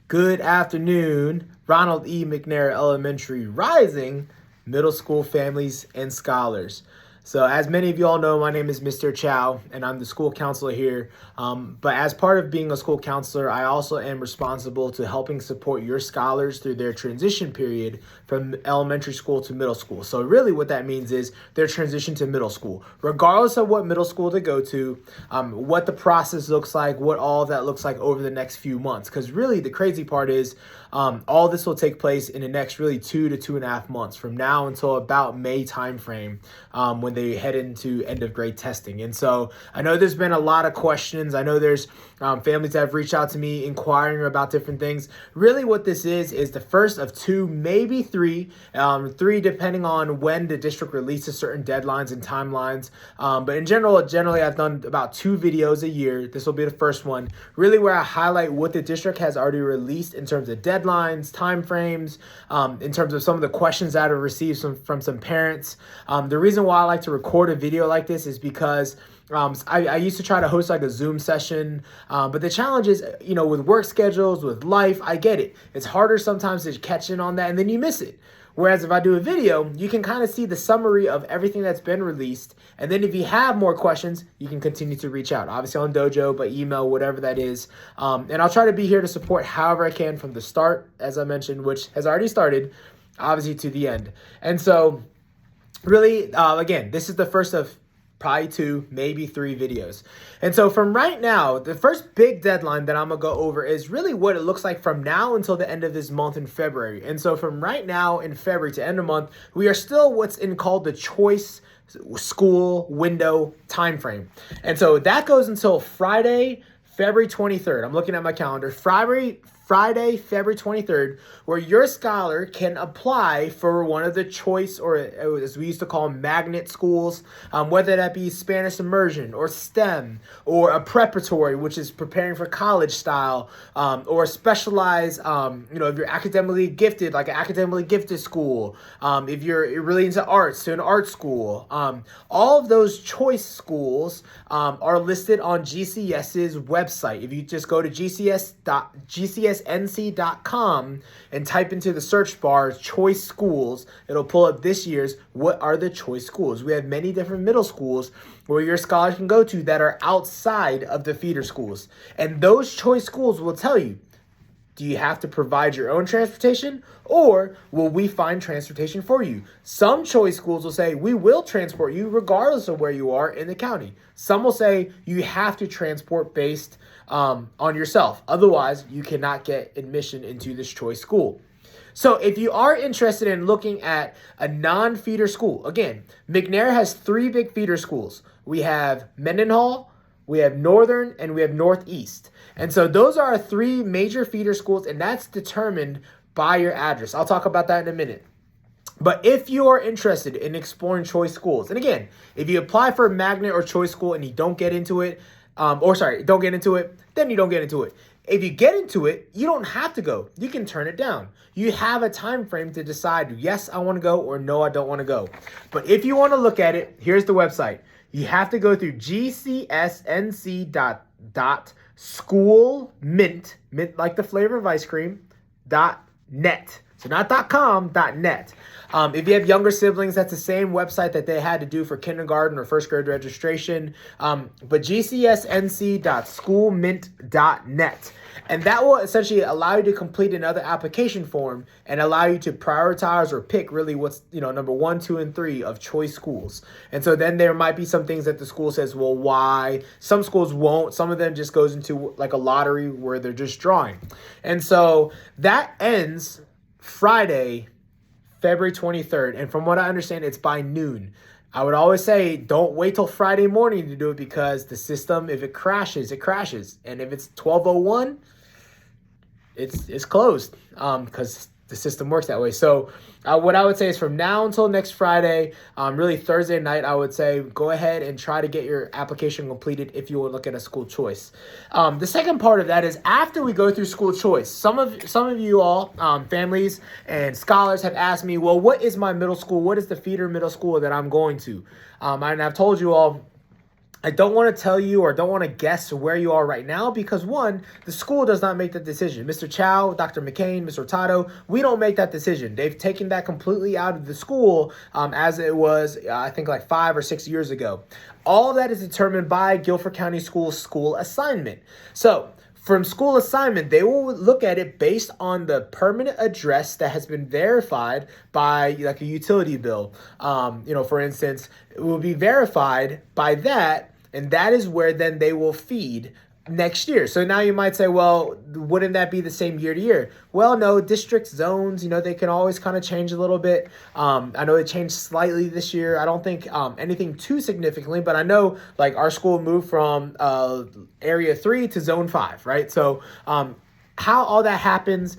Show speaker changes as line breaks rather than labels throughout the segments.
Good afternoon, Ronald E. McNair Elementary Rising Middle School families and scholars. So as many of you all know, my name is Mr. Chow, and I'm the school counselor here. But as part of being a school counselor, I also am responsible to helping support your scholars through their transition period from elementary school to middle school. So really what that means is their transition to middle school, regardless of what middle school they go to, what the process looks like, what all of that looks like over the next few months. Because really the crazy part is all this will take place in the next really 2 to 2.5 months from now until about May timeframe when they head into end of grade testing. And so I know there's been a lot of questions. I know there's families that have reached out to me inquiring about different things. Really what this is the first of two, maybe three depending on when the district releases certain deadlines and timelines. But in generally I've done about 2 videos a year. This will be the first one, really where I highlight what the district has already released in terms of deadlines, timeframes, in terms of some of the questions that I've received from some parents. The reason why I like to record a video like this is because I used to try to host like a Zoom session, but the challenge is, with work schedules, with life, I get it. It's harder sometimes to catch in on that and then you miss it. Whereas if I do a video, you can kind of see the summary of everything that's been released. And then if you have more questions, you can continue to reach out, obviously on Dojo, by email, whatever that is. And I'll try to be here to support however I can from the start, as I mentioned, which has already started, obviously to the end. And so really, again, this is the first of probably 2, maybe 3 videos. And so from right now, the first big deadline that I'm gonna go over is really what it looks like from now until the end of this month in February. And so from right now in February to end of month, we are still what's called the choice school window timeframe. And so that goes until Friday, February 23rd. I'm looking at my calendar. Friday, February 23rd, where your scholar can apply for one of the choice, or as we used to call them, magnet schools, whether that be Spanish immersion or STEM or a preparatory, which is preparing for college style, or a specialized, if you're academically gifted, like an academically gifted school, if you're really into arts, to an art school. All of those choice schools are listed on GCS's website. If you just go to GCSNC.com and type into the search bar choice schools, it'll pull up this year's what are the choice schools. We have many different middle schools where your scholars can go to that are outside of the feeder schools. And those choice schools will tell you, do you have to provide your own transportation, or will we find transportation for you? Some choice schools will say, we will transport you regardless of where you are in the county. Some will say you have to transport based on yourself. Otherwise, you cannot get admission into this choice school. So if you are interested in looking at a non-feeder school, again, McNair has 3 big feeder schools. We have Mendenhall, we have Northern, and we have Northeast. And so those are our 3 major feeder schools, and that's determined by your address. I'll talk about that in a minute. But if you are interested in exploring choice schools, and again, if you apply for a magnet or choice school and you don't get into it, then you don't get into it. If you get into it, you don't have to go. You can turn it down. You have a time frame to decide, yes, I want to go, or no, I don't want to go. But if you want to look at it, here's the website. You have to go through gcsnc.schoolmint, mint like the flavor of ice cream, .net. So not .com, .net. If you have younger siblings, that's the same website that they had to do for kindergarten or first grade registration. But gcsnc.schoolmint.net. And that will essentially allow you to complete another application form and allow you to prioritize or pick really what's, number 1, 2, and 3 of choice schools. And so then there might be some things that the school says, well, why? Some schools won't. Some of them just goes into like a lottery where they're just drawing. And so that ends Friday, February 23rd. And from what I understand, it's by noon. I would always say, don't wait till Friday morning to do it because the system, if it crashes, it crashes. And if it's 12:01, it's closed because the system works that way. So what I would say is from now until next Friday, really Thursday night, I would say go ahead and try to get your application completed if you were looking at school choice. The second part of that is after we go through school choice, some of you all, families and scholars have asked me, well, what is my middle school? What is the feeder middle school that I'm going to? And I've told you all, I don't want to tell you or don't want to guess where you are right now because, one, the school does not make that decision. Mr. Chow, Dr. McCain, Mr. Hurtado, we don't make that decision. They've taken that completely out of the school as it was, I think, like 5 or 6 years ago. All of that is determined by Guilford County Schools school assignment. So from school assignment, they will look at it based on the permanent address that has been verified by like a utility bill. For instance, it will be verified by that, and that is where then they will feed next year. So now you might say, well, wouldn't that be the same year to year? Well, no, district zones, they can always kind of change a little bit. I know it changed slightly this year. I don't think anything too significantly, but I know like our school moved from area 3 to zone 5, right? So how all that happens,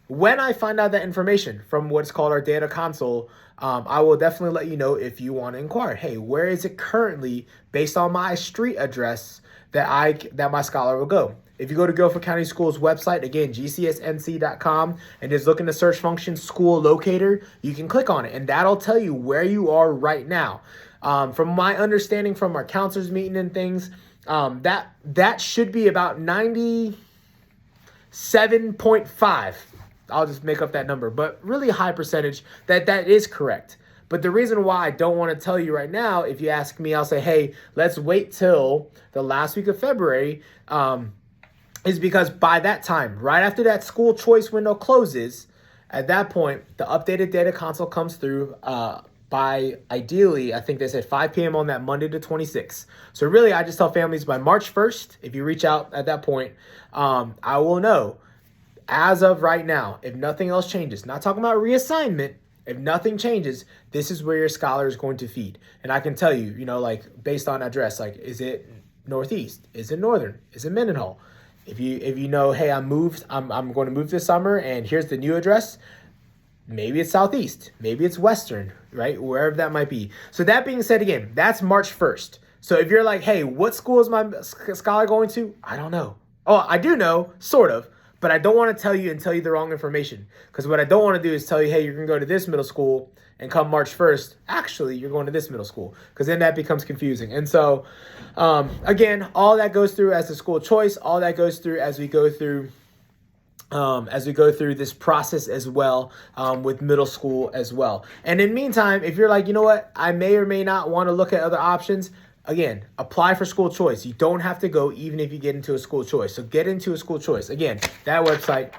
when I find out that information from what's called our data console, I will definitely let you know if you want to inquire. Hey, where is it currently based on my street address that my scholar will go? If you go to Guilford County Schools website, again, gcsnc.com, and just look in the search function school locator, you can click on it, and that'll tell you where you are right now. From my understanding from our counselors meeting and things, that should be about 97.5. I'll just make up that number, but really a high percentage that is correct. But the reason why I don't want to tell you right now, if you ask me, I'll say, hey, let's wait till the last week of February, is because by that time, right after that school choice window closes, at that point, the updated data console comes through by ideally, I think they said 5 p.m. on that Monday to 26th. So really, I just tell families by March 1st, if you reach out at that point, I will know. As of right now, if nothing else changes, not talking about reassignment, if nothing changes, this is where your scholar is going to feed. And I can tell you, like based on address, like is it northeast? Is it northern? Is it Mendenhall? If you know, hey, I'm going to move this summer and here's the new address, maybe it's southeast, maybe it's western, right? Wherever that might be. So that being said, again, that's March 1st. So if you're like, hey, what school is my scholar going to? I don't know. Oh, I do know, sort of. But I don't want to tell you and tell you the wrong information. Because what I don't want to do is tell you, hey, you're going to go to this middle school, and come March 1st, actually, you're going to this middle school. Because then that becomes confusing. And so, again, all that goes through as a school choice. All that goes through as we go through this process as well, with middle school as well. And in the meantime, if you're like, you know what, I may or may not want to look at other options, again, apply for school choice. You don't have to go even if you get into a school choice. So get into a school choice. Again, that website,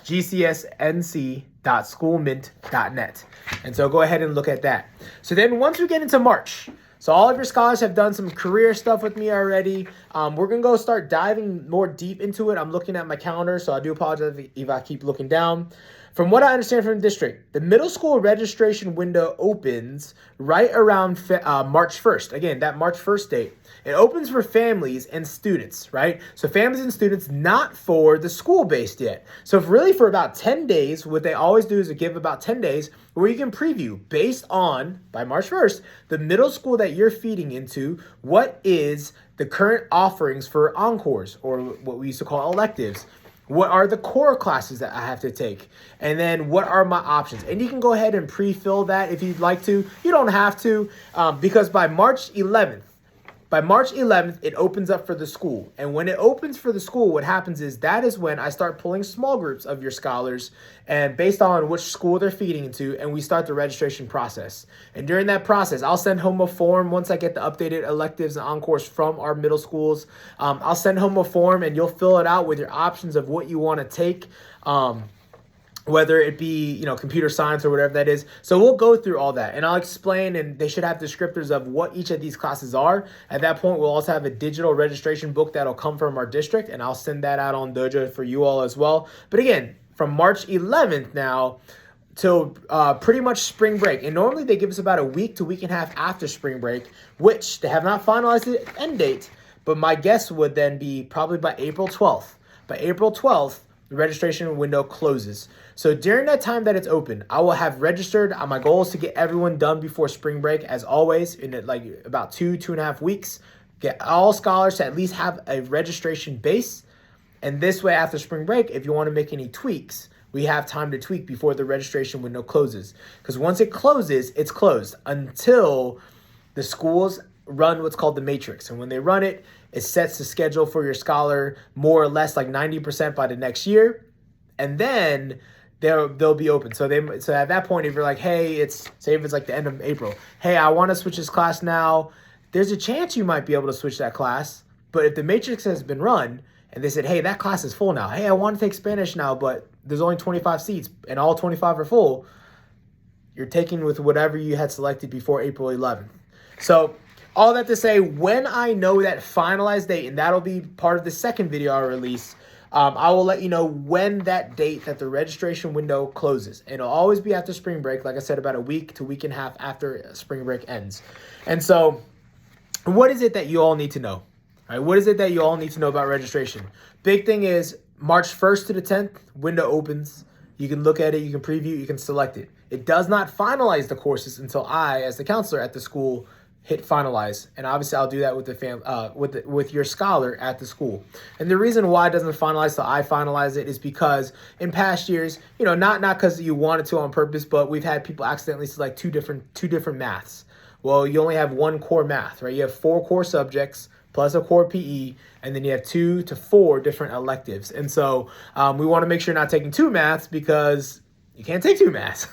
gcsnc.schoolmint.net. And so go ahead and look at that. So then once we get into March, so all of your scholars have done some career stuff with me already. We're going to go start diving more deep into it. I'm looking at my calendar, so I do apologize if I keep looking down. From what I understand from the district, the middle school registration window opens right around March 1st. Again, that March 1st date. It opens for families and students, right? So families and students, not for the school based yet. So really for about 10 days, what they always do is give about 10 days where you can preview based on, by March 1st, the middle school that you're feeding into, what is the current offerings for encores, or what we used to call electives. What are the core classes that I have to take? And then what are my options? And you can go ahead and pre-fill that if you'd like to. You don't have to, because by March 11th, it opens up for the school. And when it opens for the school, what happens is that is when I start pulling small groups of your scholars, and based on which school they're feeding into, and we start the registration process. And during that process, I'll send home a form once I get the updated electives and encores from our middle schools. I'll send home a form, and you'll fill it out with your options of what you want to take. Whether it be, computer science or whatever that is. So we'll go through all that, and I'll explain, and they should have descriptors of what each of these classes are. At that point, we'll also have a digital registration book that'll come from our district, and I'll send that out on Dojo for you all as well. But again, from March 11th now till pretty much spring break. And normally they give us about a week to week and a half after spring break, which they have not finalized the end date, but my guess would then be probably by April 12th. By April 12th, the registration window closes. So during that time that it's open, I will have registered. My goal is to get everyone done before spring break, as always, in about 2.5 weeks. Get all scholars to at least have a registration base. And this way, after spring break, if you want to make any tweaks, we have time to tweak before the registration window closes. Because once it closes, it's closed until the schools run what's called the matrix. And when they run it, it sets the schedule for your scholar more or less like 90% by the next year. And then they'll be open. So at that point, if you're like, hey, say if it's like the end of April, hey, I want to switch this class now, there's a chance you might be able to switch that class. But if the matrix has been run and they said, hey, that class is full now. Hey, I want to take Spanish now, but there's only 25 seats and all 25 are full. You're taking with whatever you had selected before April 11th. So all that to say, when I know that finalized date, and that'll be part of the second video I'll release, I will let you know when that date that the registration window closes. And it'll always be after spring break, like I said, about a week to week and a half after spring break ends. And so what is it that you all need to know? All right, what is it that you all need to know about registration? Big thing is March 1st to the 10th, window opens. You can look at it, you can preview, you can select it. It does not finalize the courses until I, as the counselor at the school, hit finalize. And obviously I'll do that with with your scholar at the school. And the reason why it doesn't finalize till I finalize it is because in past years, not because you wanted to on purpose, but we've had people accidentally select two different maths. Well, you only have one core math, right? You have 4 core subjects plus a core PE, and then you have 2 to 4 different electives. And so we want to make sure you're not taking 2 maths because you can't take 2 maths.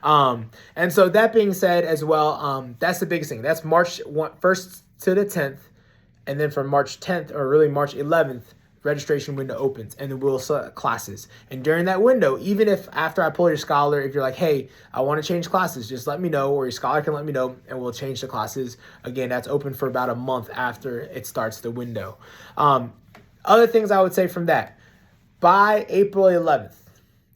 And so that being said as well, that's the biggest thing. That's March 1st to the 10th. And then from March 10th or really March 11th, registration window opens and then we'll select classes. And during that window, even if after I pull your scholar, if you're like, hey, I want to change classes, just let me know, or your scholar can let me know and we'll change the classes. Again, that's open for about a month after it starts the window. Other things I would say from that, by April 11th.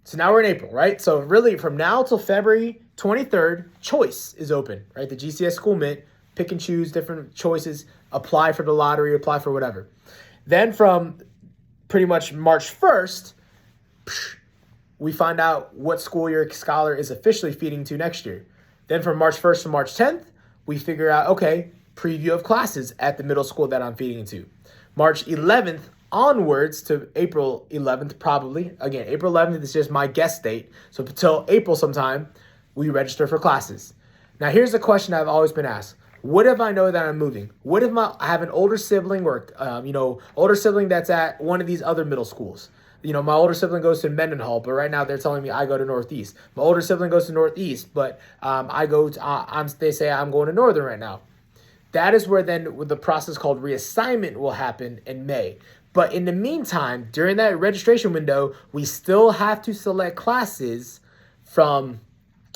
So now we're in April, right? So really from now till February 23rd, choice is open, right? The GCS School Mint, pick and choose different choices, apply for the lottery, apply for whatever. Then from pretty much March 1st, we find out what school your scholar is officially feeding to next year. Then from March 1st to March 10th, we figure out, okay, preview of classes at the middle school that I'm feeding into. March 11th onwards to April 11th, probably. Again, April 11th is just my guess date. So until April sometime, we register for classes. Now, here's the question I've always been asked. What if I know that I'm moving? What if I have an older sibling or, older sibling that's at one of these other middle schools? My older sibling goes to Mendenhall, but right now they're telling me I go to Northeast. My older sibling goes to Northeast, but they say I'm going to Northern right now. That is where then the process called reassignment will happen in May. But in the meantime, during that registration window, we still have to select classes from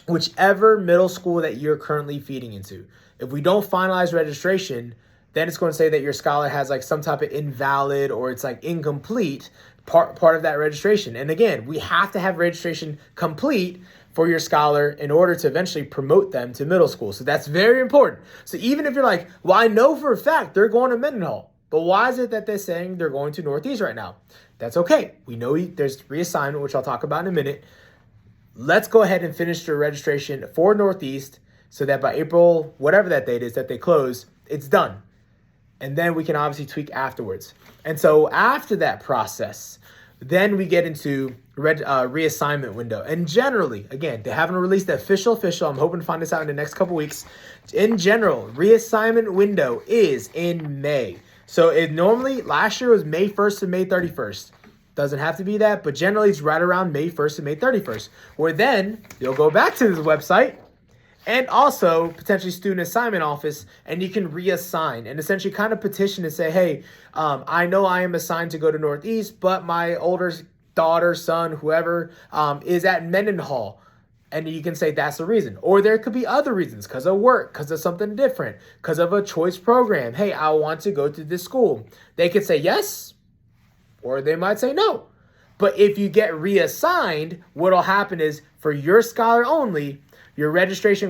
whichever middle school that you're currently feeding into. If we don't finalize registration, then it's going to say that your scholar has like some type of invalid or it's like incomplete part of that registration. And again, we have to have registration complete for your scholar in order to eventually promote them to middle school. So that's very important. So even if you're like, well, I know for a fact they're going to Mendenhall, but why is it that they're saying they're going to Northeast right now? That's okay. We know there's reassignment, which I'll talk about in a minute. Let's go ahead and finish the registration for Northeast so that by April, whatever that date is that they close, it's done. And then we can obviously tweak afterwards. And so after that process, then we get into reassignment window. And generally, again, they haven't released the official. I'm hoping to find this out in the next couple weeks. In general, reassignment window is in May. So it normally, last year was May 1st to May 31st. Doesn't have to be that, but generally it's right around May 1st to May 31st, where then you'll go back to this website and also potentially student assignment office, and you can reassign and essentially kind of petition and say, hey, I know I am assigned to go to Northeast, but my older daughter, son, whoever is at Mendenhall. And you can say that's the reason. Or there could be other reasons, because of work, because of something different, because of a choice program. Hey, I want to go to this school. They could say yes, or they might say no. But if you get reassigned, what'll happen is for your scholar only, your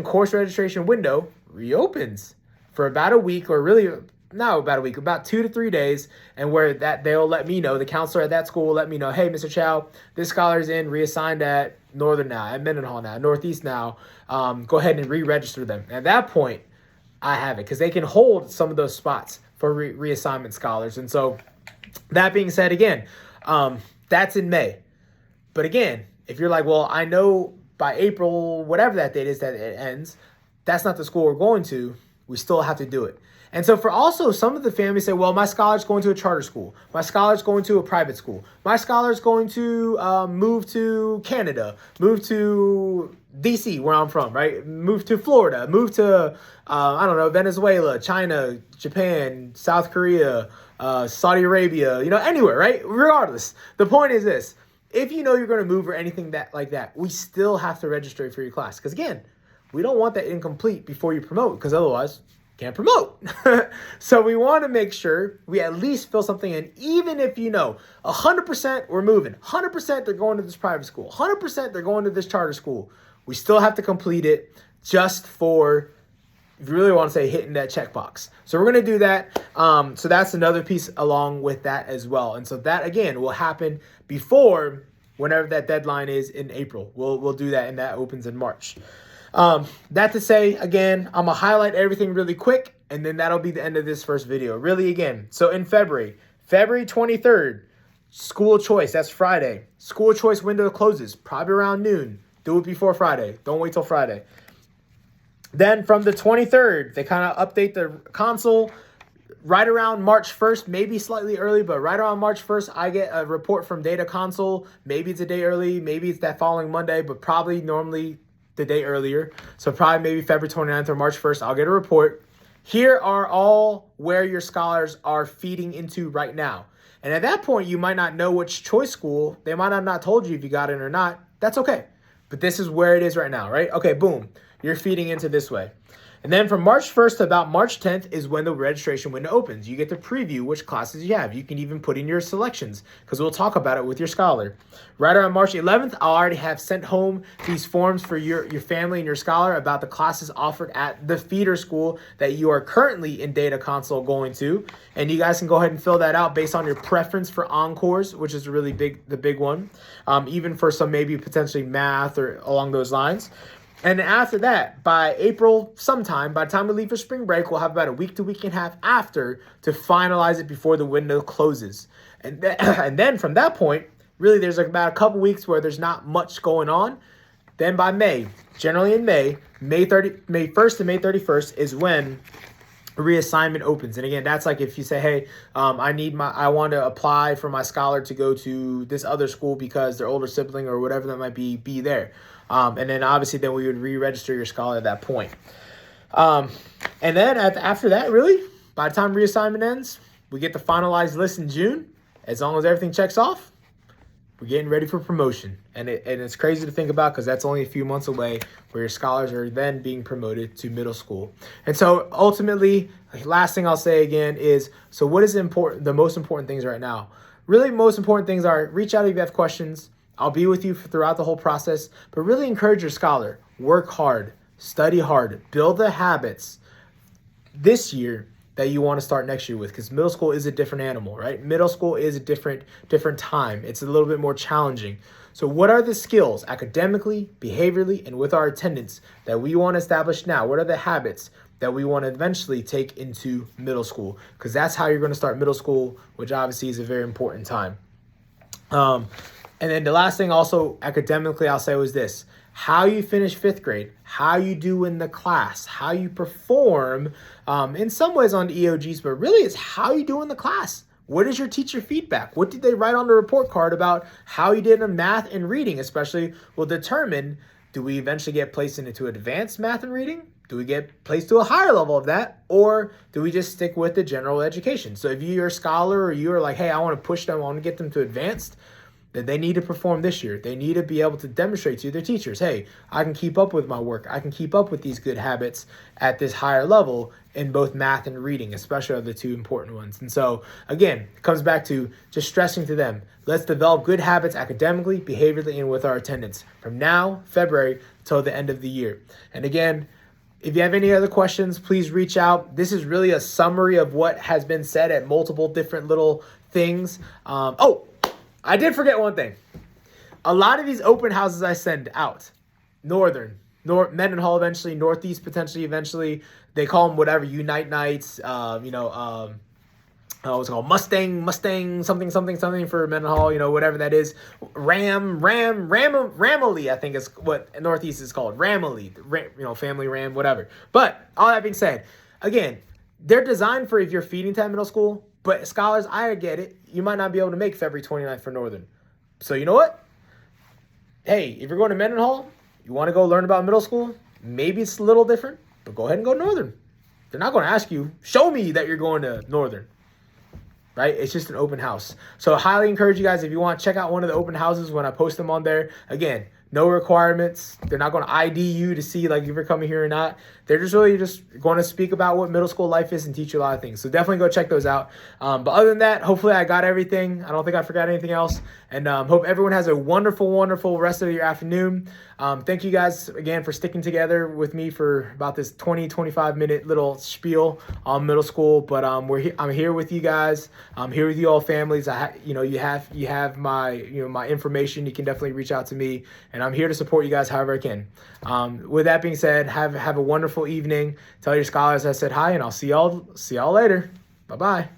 course registration window reopens for about a week, or really not about a week, about 2 to 3 days, and where that they'll let me know, the counselor at that school will let me know, hey, Mr. Chow, this scholar's in, reassigned at Northern now, at Mendenhall now, Northeast now. Go ahead and re-register them. At that point, I have it, because they can hold some of those spots for reassignment scholars. And so that being said, again, that's in May. But again, if you're like, well, I know by April, whatever that date is that it ends, that's not the school we're going to, we still have to do it. And so for also some of the families say, well, my scholar's going to a charter school. My scholar's going to a private school. My scholar's going to move to Canada, move to DC, where I'm from, right? Move to Florida, move to, I don't know, Venezuela, China, Japan, South Korea, Saudi Arabia, anywhere, right? Regardless. The point is this. If you know you're going to move or anything like that, we still have to register for your class. Because again, we don't want that incomplete before you promote, because otherwise can't promote. So we want to make sure we at least fill something in, even if 100% we're moving, 100% they're going to this private school, 100% they're going to this charter school. We still have to complete it just for, if you really want to say, hitting that checkbox. So we're going to do that. So that's another piece along with that as well. And so that, again, will happen before whenever that deadline is in April. We'll do that, and that opens in March. That to say, again, I'm going to highlight everything really quick, and then that'll be the end of this first video. Really, again, so in February 23rd, school choice, that's Friday. School choice window closes probably around noon. Do it before Friday. Don't wait till Friday. Then from the 23rd, they kind of update the console. Right around March 1st, maybe slightly early, but right around March 1st, I get a report from Data Console. Maybe it's a day early, maybe it's that following Monday, but probably normally the day earlier. So probably maybe February 29th or March 1st, I'll get a report. Here are all where your scholars are feeding into right now. And at that point, you might not know which choice school. They might have not told you if you got in or not. That's okay. But this is where it is right now, right? Okay, boom. You're feeding into this way. And then from March 1st to about March 10th is when the registration window opens. You get to preview which classes you have. You can even put in your selections, because we'll talk about it with your scholar. Right around March 11th, I'll already have sent home these forms for your family and your scholar about the classes offered at the feeder school that you are currently in Data Console going to. And you guys can go ahead and fill that out based on your preference for encores, which is really the big one. Even for some maybe potentially math or along those lines. And after that, by April sometime, by the time we leave for spring break, we'll have about a week to week and a half after to finalize it before the window closes. And then from that point, really there's about a couple weeks where there's not much going on. Then by May, generally in May 1st to May 31st is when reassignment opens. And again, that's like if you say, hey, I want to apply for my scholar to go to this other school because their older sibling or whatever that might be there. And then obviously then we would re-register your scholar at that point. And then after that, really, by the time reassignment ends, we get the finalized list in June. As long as everything checks off, we're getting ready for promotion. And it's crazy to think about, because that's only a few months away where your scholars are then being promoted to middle school. And so ultimately, last thing I'll say again is, so what is important? The most important things right now, really most important things are reach out if you have questions. I'll be with you throughout the whole process, but really encourage your scholar. Work hard, study hard, build the habits this year that you want to start next year with, because middle school is a different animal, right? Middle school is a different time. It's a little bit more challenging. So what are the skills academically, behaviorally, and with our attendance that we want to establish now? What are the habits that we want to eventually take into middle school? Because that's how you're going to start middle school, which obviously is a very important time. And then the last thing also academically I'll say was this: how you finish fifth grade, how you do in the class, how you perform in some ways on the EOGs, but really it's how you do in the class. What is your teacher feedback? What did they write on the report card about how you did in math and reading especially will determine, do we eventually get placed into advanced math and reading? Do we get placed to a higher level of that? Or do we just stick with the general education? So if you're a scholar or you're like, hey, I want to push them, I want to get them to advanced, then they need to perform this year. They need to be able to demonstrate to their teachers, hey, I can keep up with my work. I can keep up with these good habits at this higher level in both math and reading, especially are the two important ones. And so, again, it comes back to just stressing to them, let's develop good habits academically, behaviorally, and with our attendance from now, February, till the end of the year. And again, if you have any other questions, please reach out. This is really a summary of what has been said at multiple different little things. I did forget one thing. A lot of these open houses I send out, Mendenhall eventually, Northeast potentially eventually, they call them whatever, Unite Nights, what's it called, Mustang, something for Mendenhall, whatever that is. Ramily, I think is what Northeast is called. Ramily, family Ram, whatever. But all that being said, again, they're designed for if you're feeding time middle school, but scholars, I get it. You might not be able to make February 29th for Northern. So you know what? Hey, if you're going to Mendenhall, you want to go learn about middle school, maybe it's a little different, but go ahead and go Northern. They're not going to ask you, show me that you're going to Northern, right? It's just an open house. So I highly encourage you guys, if you want, check out one of the open houses when I post them on there. Again, no requirements. They're not going to ID you to see like if you're coming here or not. They're just really just going to speak about what middle school life is and teach you a lot of things. So definitely go check those out. But other than that, hopefully I got everything. I don't think I forgot anything else. And hope everyone has a wonderful, wonderful rest of your afternoon. Thank you guys again for sticking together with me for about this 25 minute little spiel on middle school. But I'm here with you guys. I'm here with you all families. You have my my information. You can definitely reach out to me, and I'm here to support you guys however I can. With that being said, have a wonderful evening. Tell your scholars I said hi, and I'll see y'all later. Bye bye.